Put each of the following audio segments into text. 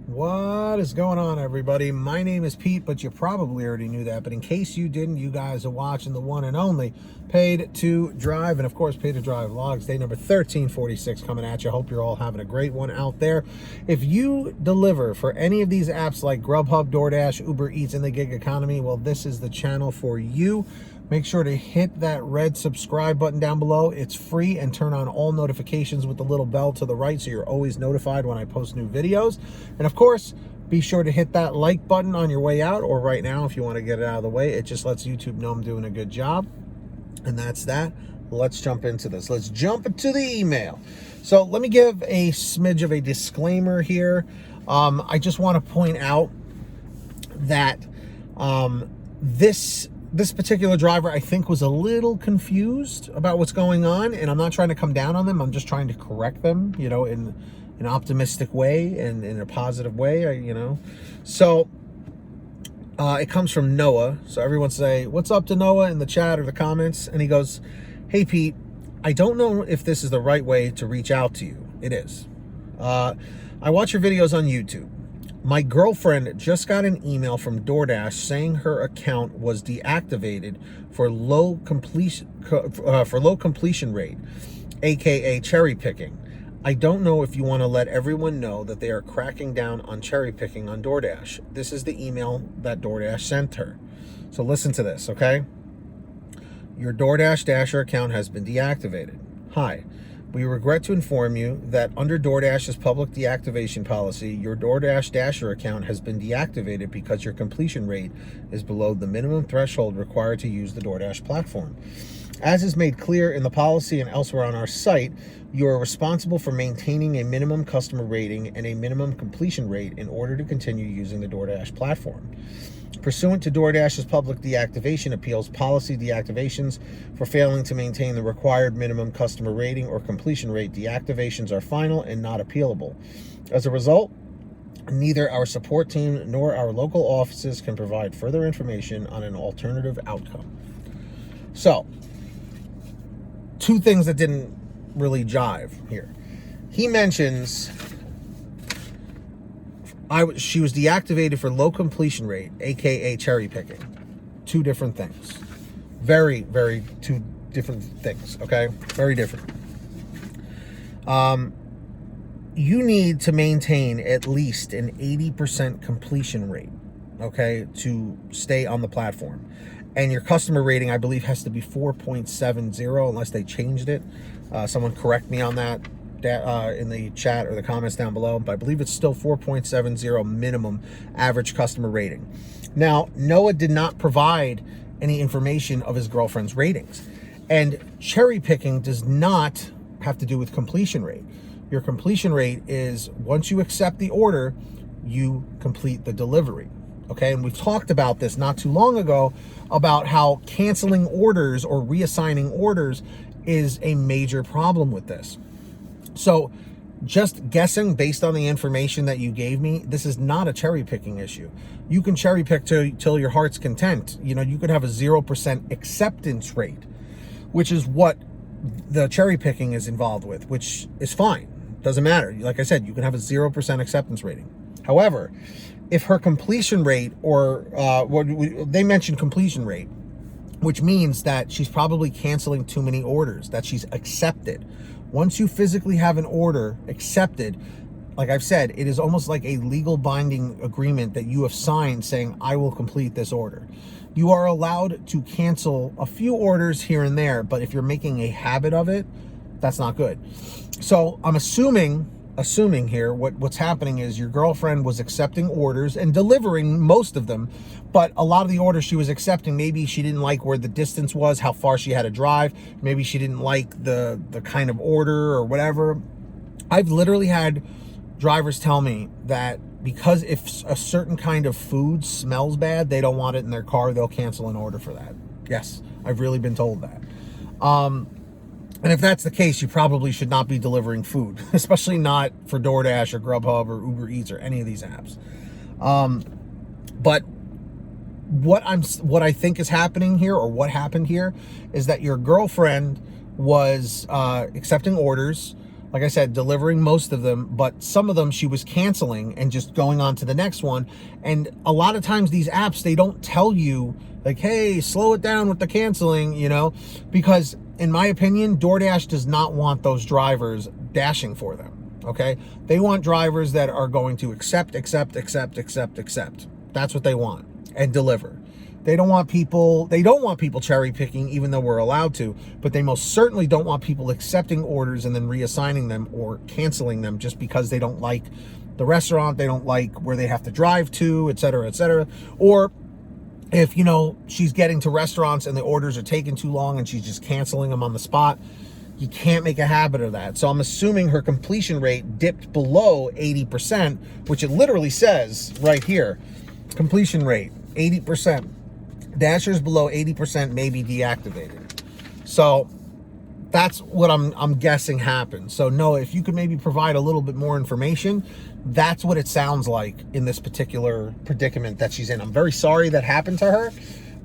What is going on, everybody? My name is Pete, but you probably already knew that. But in case you didn't, you guys are watching the one and only Paid to Drive. And of course, Paid to Drive Vlogs, day number 1346 coming at you. Hope you're all having a great one out there. If you deliver for any of these apps like Grubhub, Doordash, Uber Eats, and the gig economy, well, this is the channel for you. Make sure to hit that red subscribe button down below. It's free, and turn on all notifications with the little bell to the right so you're always notified when I post new videos. And of course, be sure to hit that like button on your way out, or right now if you want to get it out of the way. It just lets YouTube know I'm doing a good job. And that's that. Let's jump into this. Let's jump into the email. So let me give a smidge of a disclaimer here. I just want to point out that this particular driver, I think, was a little confused about what's going on, and I'm not trying to come down on them. I'm just trying to correct them, you know, in an optimistic way and in a positive way, you know. So it comes from Noah. So everyone say, what's up to Noah in the chat or the comments? And he goes, hey, Pete, I don't know if this is the right way to reach out to you. It is. I watch your videos on YouTube. My girlfriend just got an email from Doordash saying her account was deactivated for low completion rate, aka cherry picking. I don't know if you want to let everyone know that they are cracking down on cherry picking on Doordash. This is the email that Doordash sent her. So listen to this, okay? Your Doordash Dasher account has been deactivated. Hi. We regret to inform you that under Doordash's public deactivation policy, your Doordash Dasher account has been deactivated because your completion rate is below the minimum threshold required to use the Doordash platform. As is made clear in the policy and elsewhere on our site, you are responsible for maintaining a minimum customer rating and a minimum completion rate in order to continue using the Doordash platform. Pursuant to Doordash's public deactivation appeals policy, deactivations for failing to maintain the required minimum customer rating or completion rate, deactivations are final and not appealable. As a result, neither our support team nor our local offices can provide further information on an alternative outcome. So, two things that didn't really jive here. He mentions she was deactivated for low completion rate, aka cherry picking. Two different things. Very, very two different things, okay? Very different. You need to maintain at least an 80% completion rate, okay, to stay on the platform. And your customer rating, I believe, has to be 4.70 unless they changed it. Someone correct me on that in the chat or the comments down below, but I believe it's still 4.70 minimum average customer rating. Now, Noah did not provide any information of his girlfriend's ratings, and cherry picking does not have to do with completion rate. Your completion rate is once you accept the order, you complete the delivery. Okay, and we've talked about this not too long ago about how canceling orders or reassigning orders is a major problem with this. So just guessing based on the information that you gave me, this is not a cherry picking issue. You can cherry pick till your heart's content. You know, you could have a 0% acceptance rate, which is what the cherry picking is involved with, which is fine. Doesn't matter. Like I said, you can have a 0% acceptance rating. However, if her completion rate, or they mentioned completion rate, which means that she's probably canceling too many orders that she's accepted. Once you physically have an order accepted, like I've said, it is almost like a legal binding agreement that you have signed saying, I will complete this order. You are allowed to cancel a few orders here and there, but if you're making a habit of it, that's not good. So I'm assuming here what's happening is your girlfriend was accepting orders and delivering most of them, but a lot of the orders she was accepting, maybe she didn't like where the distance was, how far she had to drive, maybe she didn't like the kind of order or whatever. I've literally had drivers tell me that because if a certain kind of food smells bad, they don't want it in their car, they'll cancel an order for that. Yes, I've really been told that. And if that's the case, you probably should not be delivering food, especially not for Doordash or Grubhub or Uber Eats or any of these apps. But what I think is happening here, or what happened here, is that your girlfriend was accepting orders. like I said, delivering most of them, but some of them she was canceling and just going on to the next one. And a lot of times these apps, they don't tell you like, hey, slow it down with the canceling, you know, because in my opinion, DoorDash does not want those drivers dashing for them. Okay. They want drivers that are going to accept. That's what they want, and deliver. They don't want people cherry picking, even though we're allowed to, but they most certainly don't want people accepting orders and then reassigning them or canceling them just because they don't like the restaurant, they don't like where they have to drive to, et cetera, et cetera. Or if, you know, she's getting to restaurants and the orders are taking too long and she's just canceling them on the spot. You can't make a habit of that. So I'm assuming her completion rate dipped below 80%, which it literally says right here. Completion rate, 80%. Dashers below 80% may be deactivated. So that's what I'm guessing happened. So Noah, if you could maybe provide a little bit more information, that's what it sounds like in this particular predicament that she's in. I'm very sorry that happened to her,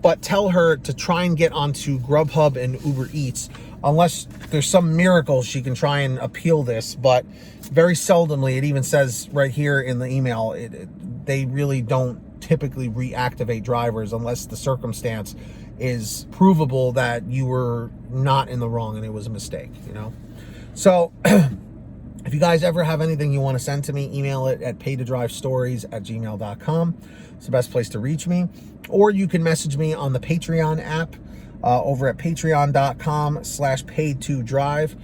but tell her to try and get onto Grubhub and Uber Eats, unless there's some miracle she can try and appeal this. But very seldomly, it even says right here in the email, they really don't typically reactivate drivers unless the circumstance is provable that you were not in the wrong and it was a mistake, you know. So if you guys ever have anything you want to send to me, email it at paytodrivestories@gmail.com. It's the best place to reach me. Or you can message me on the Patreon app over at patreon.com/paid2drive.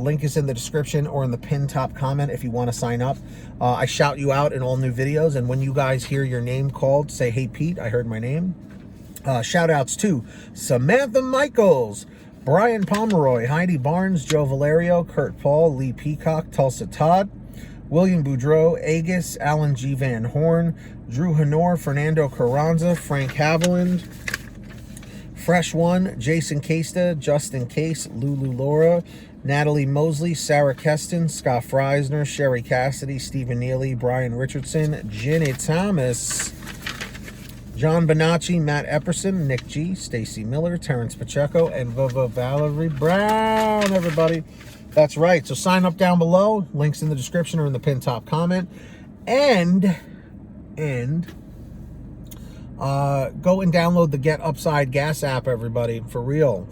Link is in the description or in the pinned top comment if you want to sign up. I shout you out in all new videos, and when you guys hear your name called, say, hey, Pete, I heard my name. Shout outs to Samantha Michaels, Brian Pomeroy, Heidi Barnes, Joe Valerio, Kurt Paul, Lee Peacock, Tulsa Todd, William Boudreau, Agus, Alan G. Van Horn, Drew Honor, Fernando Carranza, Frank Haviland, Fresh One, Jason Casta, Justin Case, Lulu Laura, Natalie Mosley, Sarah Keston, Scott Freisner, Sherry Cassidy, Stephen Neely, Brian Richardson, Jenny Thomas, John Bonacci, Matt Epperson, Nick G, Stacy Miller, Terrence Pacheco, and Valerie Brown, everybody. That's right. So sign up down below. Links in the description or in the pinned top comment. And go and download the Get Upside Gas app, everybody. For real.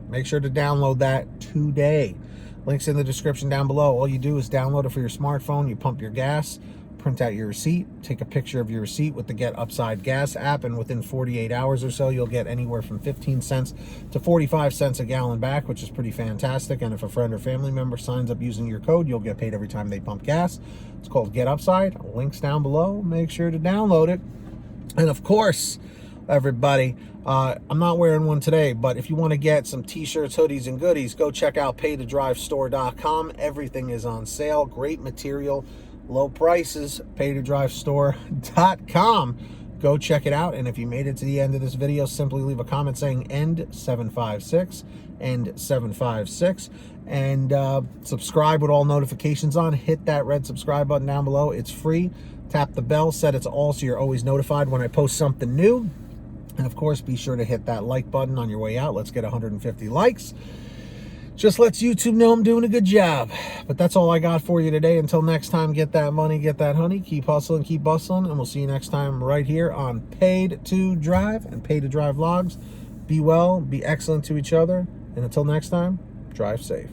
Make sure to download that today. Links in the description down below. All you do is download it for your smartphone. You pump your gas, print out your receipt, take a picture of your receipt with the Get Upside Gas app, and within 48 hours or so, you'll get anywhere from 15 cents to 45 cents a gallon back, which is pretty fantastic. And if a friend or family member signs up using your code, you'll get paid every time they pump gas. It's called Get Upside. Links down below. Make sure to download it. And of course, everybody, I'm not wearing one today, but if you want to get some t-shirts, hoodies, and goodies, go check out paytodrivestore.com. Everything is on sale. Great material, low prices. paytodrivestore.com. Go check it out. And if you made it to the end of this video, simply leave a comment saying end 756, end 756, and subscribe with all notifications on. Hit that red subscribe button down below. It's free. Tap the bell, set it to all so you're always notified when I post something new. And of course, be sure to hit that like button on your way out. Let's get 150 likes. Just lets YouTube know I'm doing a good job. But that's all I got for you today. Until next time, get that money, get that honey. Keep hustling, keep bustling. And we'll see you next time right here on Paid to Drive and Paid to Drive Vlogs. Be well, be excellent to each other. And until next time, drive safe.